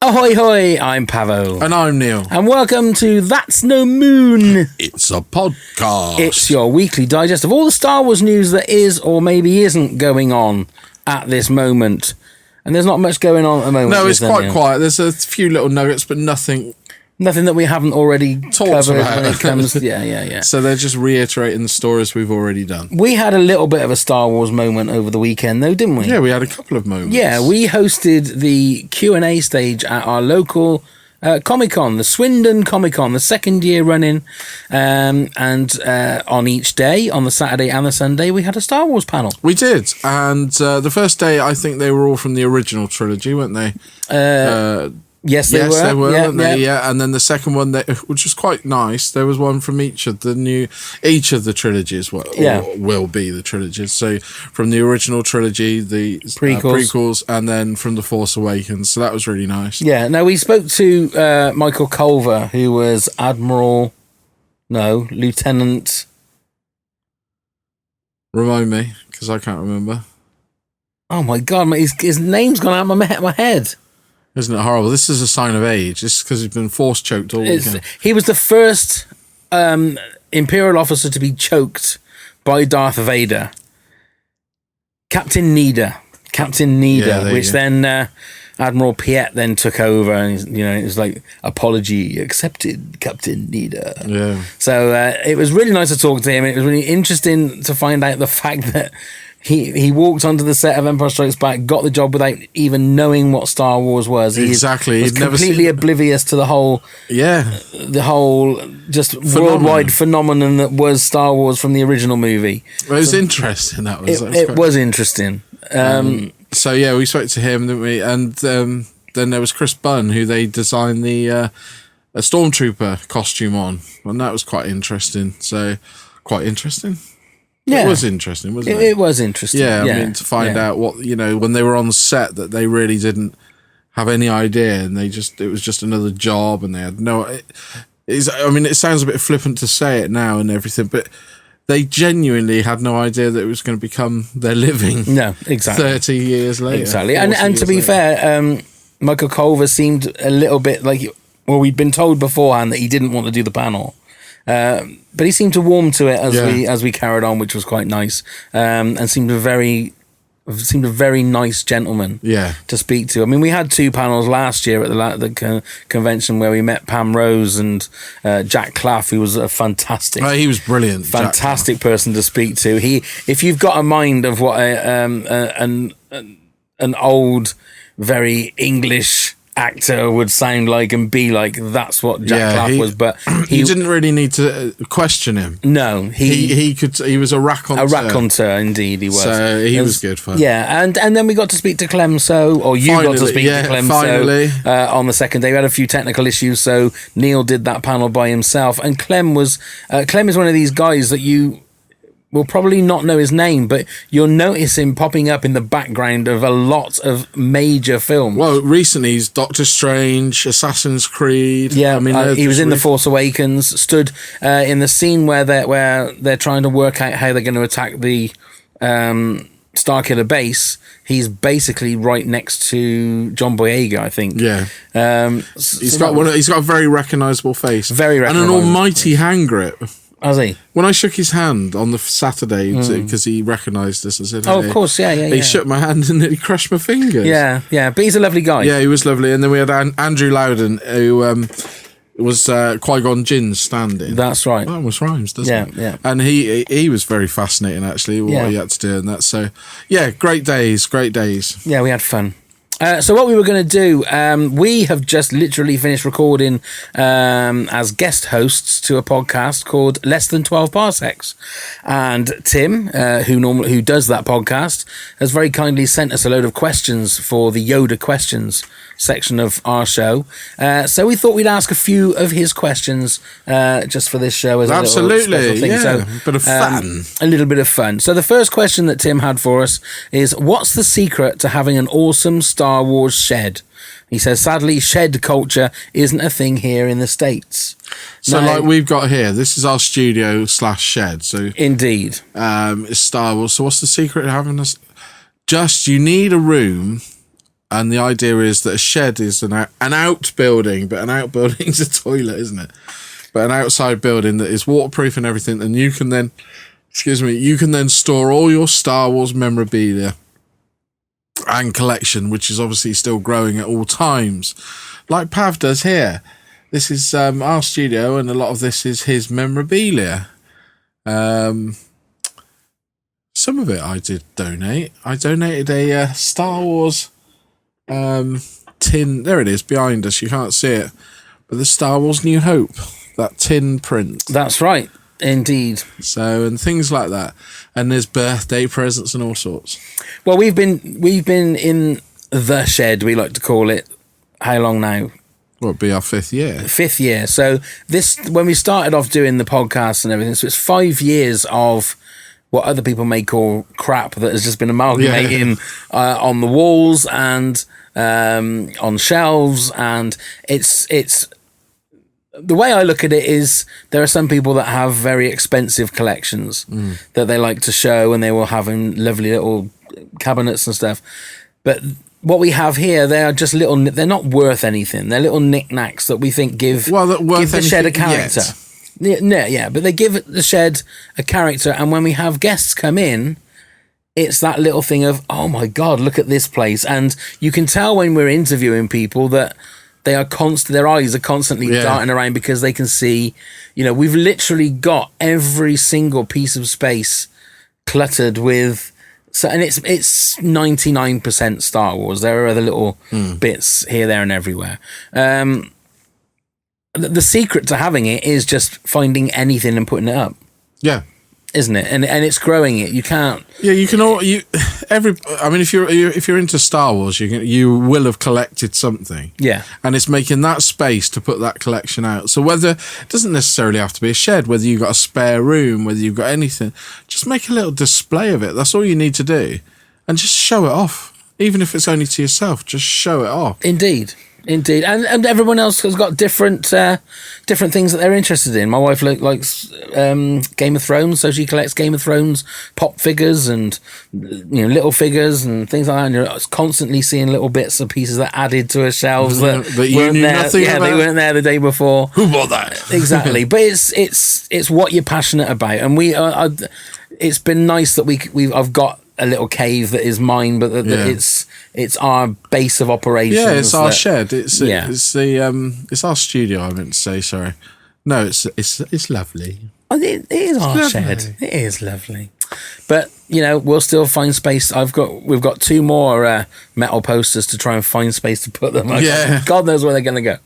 Ahoy hoy, I'm Pavo. And I'm Neil. And welcome to That's No Moon. It's a podcast. It's your weekly digest of all the Star Wars news that is or maybe isn't going on at this moment. And there's not much going on at the moment. No, it's quite quiet. There's a few little nuggets, but nothing that we haven't already talked covered about. when it comes. Yeah. So they're just reiterating the stories we've already done. We had a little bit of a Star Wars moment over the weekend, though, didn't we? Yeah, we had a couple of moments. Yeah, we hosted the Q&A stage at our local Comic-Con, the Swindon Comic-Con, the second year running. And on each day, on the Saturday and the Sunday, we had a Star Wars panel. We did. And the first day, I think they were all from the original trilogy, weren't they? Yes, they were, weren't they? Yeah, and then the second one, which was quite nice. There was one from each of the trilogies. Will be the trilogies. So from the original trilogy, the prequels, and then from the Force Awakens. So that was really nice. Yeah. Now we spoke to Michael Culver, who was Lieutenant. Remind me, because I can't remember. Oh my God, his name's gone out of my head. Isn't it horrible? This is a sign of age. This is because he's been force choked all weekend. He was the first Imperial officer to be choked by Darth Vader. Captain Needa, which then Admiral Piet then took over, and it was like, apology accepted, Captain Needa. Yeah. So it was really nice to talk to him. It was really interesting to find out the fact that He walked onto the set of Empire Strikes Back, got the job without even knowing what Star Wars was. Exactly. He's completely oblivious to the whole just worldwide phenomenon that was Star Wars from the original movie. Well, it was interesting. It was interesting. So yeah, we spoke to him, didn't we? And then there was Chris Bunn, who they designed the a Stormtrooper costume on, and that was quite interesting. Quite interesting. Yeah. It was interesting, wasn't it? It was interesting. Yeah, I mean, to find out what, when they were on set, that they really didn't have any idea, and it was just another job, and they had it sounds a bit flippant to say it now and everything, but they genuinely had no idea that it was going to become their living. No, exactly. 30 years later. Exactly. And to be fair, Michael Culver seemed a little bit like, we'd been told beforehand that he didn't want to do the panel. But he seemed to warm to it as we carried on, which was quite nice, and seemed a very nice gentleman to speak to. I mean, we had two panels last year at the convention where we met Pam Rose and Jack Claff, who was a fantastic. He was brilliant, fantastic person to speak to. If you've got a mind of what an old, very English actor would sound like and be like, that's what Jack Claff was. But you didn't really need to question him. No, he was a raconteur. A raconteur, indeed, he was. So he was good fun. Yeah, and then we got to speak to Clem So, or you got to speak to Clem So on the second day. We had a few technical issues, so Neil did that panel by himself, and Clem is one of these guys that you will probably not know his name, but you'll notice him popping up in the background of a lot of major films. Well, recently he's Doctor Strange, Assassin's Creed. Yeah, I mean, he was in The Force Awakens, stood in the scene where they're trying to work out how they're going to attack the Starkiller base. He's basically right next to John Boyega, I think. Yeah. He's got a very recognisable face. Very recognisable. And an almighty hand grip. Has he? When I shook his hand on the Saturday, because he recognised us and said, "Oh, of course, yeah." He shook my hand and nearly crushed my fingers. Yeah. But he's a lovely guy. Yeah, he was lovely. And then we had Andrew Loudon, who was Qui-Gon Jinn's stand-in. That's right. That almost rhymes, doesn't it? Yeah. And he was very fascinating, actually, what he had to do and that. So, yeah, great days. Yeah, we had fun. So what we were going to do, we have just literally finished recording as guest hosts to a podcast called Less Than 12 Parsecs. And Tim, who does that podcast, has very kindly sent us a load of questions for the Yoda questions section of our show. So we thought we'd ask a few of his questions just for this show as a little special thing. So, bit of fun. A little bit of fun. So the first question that Tim had for us is, what's the secret to having an awesome Star Wars shed? He says, sadly, shed culture isn't a thing here in the States. So like we've got here, this is our studio / shed. So indeed. It's Star Wars. So what's the secret of having us? Just, you need a room And the idea is that a shed is an outbuilding, but an outbuilding's a toilet, isn't it? But an outside building that is waterproof and everything, and you can then store all your Star Wars memorabilia and collection, which is obviously still growing at all times, like Pav does here. This is our studio, and a lot of this is his memorabilia. Some of it I did donate. I donated a Star Wars tin. There it is behind us. You can't see it, but the Star Wars New Hope, that tin print. That's right, indeed. So, and things like that, and there's birthday presents and all sorts. Well, we've been in the shed, we like to call it. How long now? Well, it'll be our 5th year. 5th year. So this, when we started off doing the podcast and everything, so it's 5 years of what other people may call crap that has just been amalgamating on the walls and on shelves. And it's the way I look at it is there are some people that have very expensive collections that they like to show, and they will have in lovely little cabinets and stuff. But what we have here, they are just little. They're not worth anything. They're little knickknacks that we think give the shed a character. Yeah, but they give the shed a character, and when we have guests come in, it's that little thing of, oh my God, look at this place. And you can tell when we're interviewing people that they are their eyes are constantly darting around, because they can see, we've literally got every single piece of space cluttered with. So, and it's 99% Star Wars. There are other little bits here, there, and everywhere. The secret to having it is just finding anything and putting it up. Yeah, isn't it? And it's growing it. You can't. Yeah, you can all I mean, if you're into Star Wars, you will have collected something. Yeah, and it's making that space to put that collection out. So whether it doesn't necessarily have to be a shed, whether you've got a spare room, whether you've got anything, just make a little display of it. That's all you need to do, and just show it off. Even if it's only to yourself, just show it off. Indeed. And everyone else has got different things that they're interested in. My wife likes Game of Thrones, so she collects Game of Thrones pop figures and little figures and things like that. And you're constantly seeing little bits and pieces that added to her shelves that you knew nothing about. They weren't there the day before. Who bought that? Exactly, but it's what you're passionate about, and it's been nice that I've got a little cave that is mine, but it's our base of operations. Yeah, it's our shed. It's our studio. I meant to say, sorry. No, it's lovely. It is our shed. It is lovely, but we'll still find space. We've got 2 more metal posters to try and find space to put them. God knows where they're going to go.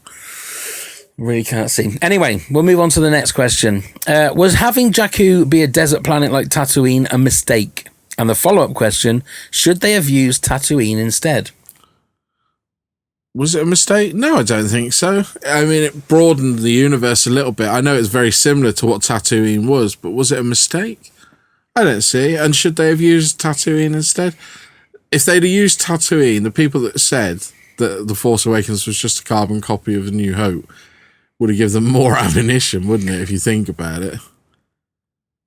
Really can't see. Anyway, we'll move on to the next question. Was having Jakku be a desert planet like Tatooine a mistake? And the follow-up question, should they have used Tatooine instead? Was it a mistake? No, I don't think so. I mean, it broadened the universe a little bit. I know it's very similar to what Tatooine was, but was it a mistake? I don't see. And should they have used Tatooine instead? If they'd have used Tatooine, the people that said that The Force Awakens was just a carbon copy of A New Hope would have given them more ammunition, wouldn't it, if you think about it?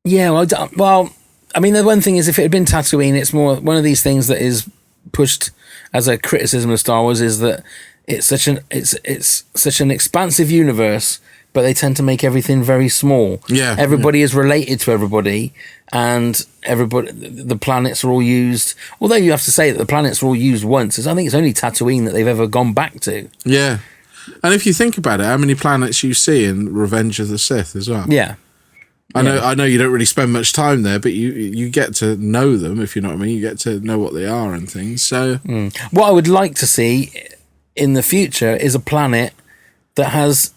Yeah, well, I mean, the one thing is, if it had been Tatooine, it's more one of these things that is pushed as a criticism of Star Wars, is that it's such an expansive universe, but they tend to make everything very small. Yeah, everybody is related to everybody, and the planets are all used. Although you have to say that the planets are all used once. I think it's only Tatooine that they've ever gone back to. Yeah, and if you think about it, how many planets you see in Revenge of the Sith as well? Yeah. I know you don't really spend much time there, but you get to know them, if you know what I mean. You get to know what they are and things. So, what I would like to see in the future is a planet that has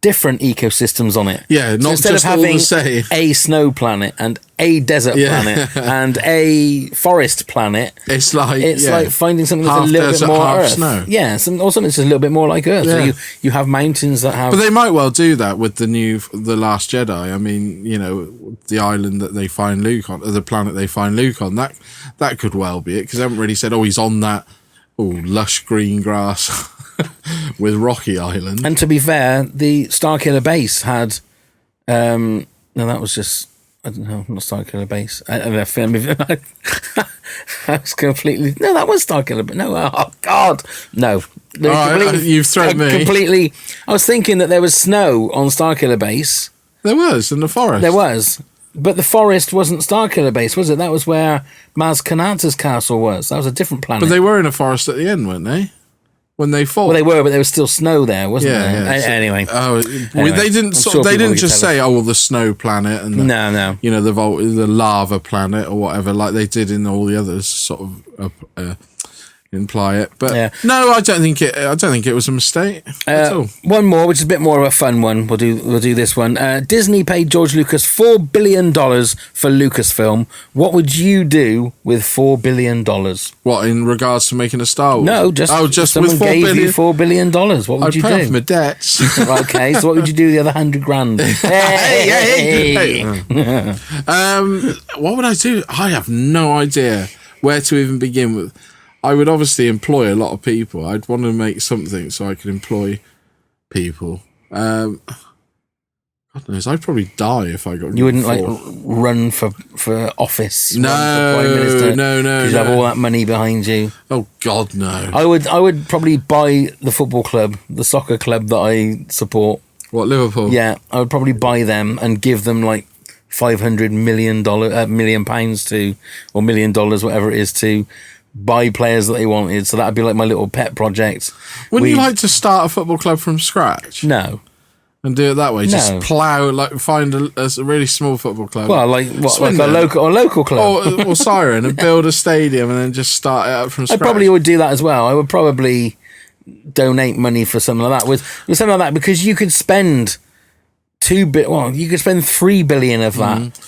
different ecosystems on it. Yeah, not instead just of having all the same. A snow planet and a desert planet and a forest planet. It's like finding something that's half a little desert, bit more half Earth. snow. Yeah, or something that's just a little bit more like Earth. Yeah. So you have mountains that have. But they might well do that with The Last Jedi. I mean, the island that they find Luke on, or the planet they find Luke on. That could well be it, because they haven't really said, he's on that lush green grass with Rocky Island. And to be fair, the Starkiller base had. No, that was just I don't know, not Starkiller Base. I was completely... No, that was Starkiller Base. No, oh, God. No. All right, you've thrown me. Completely... I was thinking that there was snow on Starkiller Base. There was, in the forest. There was. But the forest wasn't Starkiller Base, was it? That was where Maz Kanata's castle was. That was a different planet. But they were in a forest at the end, weren't they? When they fought. Well, they were, but there was still snow there, wasn't there? Yeah. Anyway. Anyway, they didn't. They didn't just say, "Oh, well, the snow planet," and no, you know, the lava planet or whatever, like they did in all the others. Sort of imply it, but no, I don't think it was a mistake at all. One more, which is a bit more of a fun one. We'll do this one. Disney paid George Lucas $4 billion for Lucasfilm. What would you do with $4 billion? What, in regards to making a Star Wars? No, just someone with $4 gave billion? You $4 billion. What would I'd you pay do? off my debts. Okay, so what would you do with the other $100,000? Hey! What would I do? I have no idea where to even begin with. I would obviously employ a lot of people. I'd want to make something so I could employ people. God knows, I'd probably die if I got. You wouldn't like run for office. No, run for Prime Minister, no. You'd have all that money behind you. Oh God, no. I would probably buy the football club, the soccer club that I support. What, Liverpool? Yeah, I would probably buy them and give them like $500 million to, or $1 million, whatever it is, to buy players that they wanted. So that'd be like my little pet project. Wouldn't you like to start a football club from scratch? No. And do it that way? No. Just plough, like find a really small football club. Well, like what, like a local club, or Siren, and build a stadium and then just start it up from scratch. I probably would do that as well. I would probably donate money for something like that. With something like that, because you could spend you could spend $3 billion of that.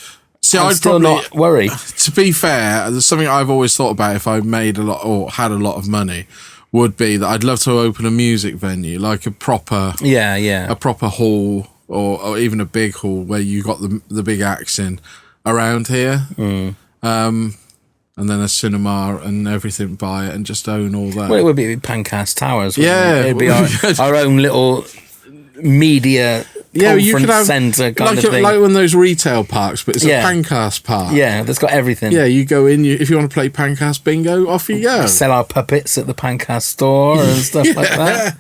See, I'd still not worry. To be fair, there's something I've always thought about if I made a lot or had a lot of money, would be that I'd love to open a music venue, like a proper a proper hall or even a big hall where you got the big acts in around here, and then a cinema and everything by it, and just own all that. Well, it would be Pancast Towers. Yeah, it'd be our own little media. You could have centre kind of thing. like one of those retail parks, but it's a Pancast park. Yeah, that's got everything. Yeah, you go in. If you want to play Pancast bingo, off you go. Sell our puppets at the Pancast store and stuff like that.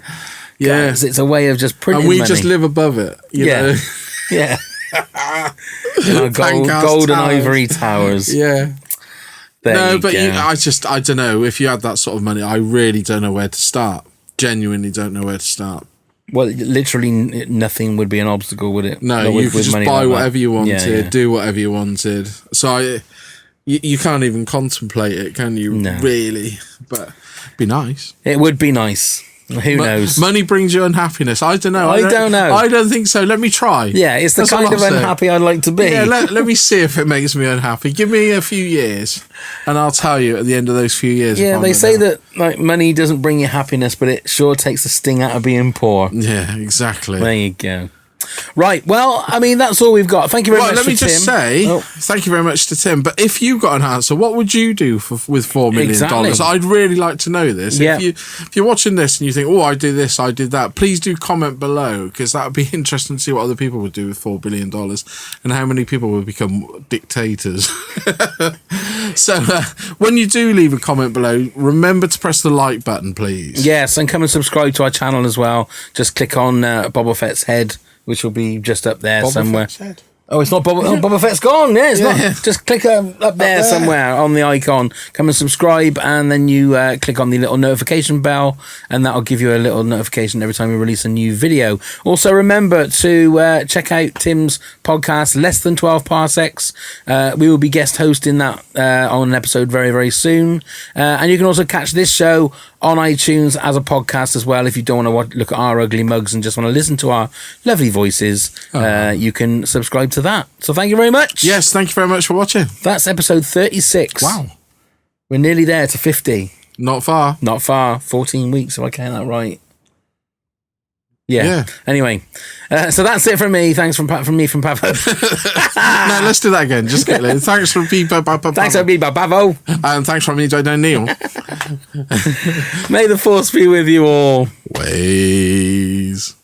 Yeah, guys, it's a way of just printing and we money. just live above it. You know? Yeah. In our gold and ivory towers. Yeah. There I don't know. If you had that sort of money, I really don't know where to start. Genuinely don't know where to start. Well, literally nothing would be an obstacle, would it? No, you could just buy whatever you wanted, do whatever you wanted. So you can't even contemplate it, can you? No. Really? But it'd be nice. It would be nice. Who knows? Money brings you unhappiness. I don't know. I don't know. I don't think so. Let me try. Yeah, it's the kind of unhappy I'd like to be. Yeah, let me see if it makes me unhappy. Give me a few years, and I'll tell you at the end of those few years. Yeah, they say that like money doesn't bring you happiness, but it sure takes the sting out of being poor. Yeah, exactly. There you go. Right, well, I mean, that's all we've got. Thank you very much, let me Tim. just say, thank you very much to Tim. But if you got an answer, what would you do with $4 million? Exactly. I'd really like to know this. Yeah. If you're watching this and you think, oh, I do this, I did that, please do comment below, because that would be interesting to see what other people would do with $4 billion and how many people would become dictators. So when you do leave a comment below, remember to press the like button, please. Yes, and come and subscribe to our channel as well. Just click on Boba Fett's head, which will be just up there somewhere. Oh, it's not Boba. Oh, Boba Fett's gone. Yeah, it's not. Just click up there somewhere on the icon. Come and subscribe, and then you click on the little notification bell, and that'll give you a little notification every time we release a new video. Also, remember to check out Tim's podcast, Less Than 12 Parsecs. We will be guest hosting that on an episode very, very soon. And you can also catch this show on iTunes as a podcast as well. If you don't want to look at our ugly mugs and just want to listen to our lovely voices, you can subscribe to that. So thank you very much. Yes, thank you very much for watching. That's episode 36. Wow. We're nearly there to 50. Not far. Not far. 14 weeks, if I count that right. Yeah. Anyway, so that's it from me. Thanks from me from Pavo. No, let's do that again. Just get it. Thanks from people. Thanks from me, Pavo. And thanks from me, Joe Neil. May the force be with you all. Ways.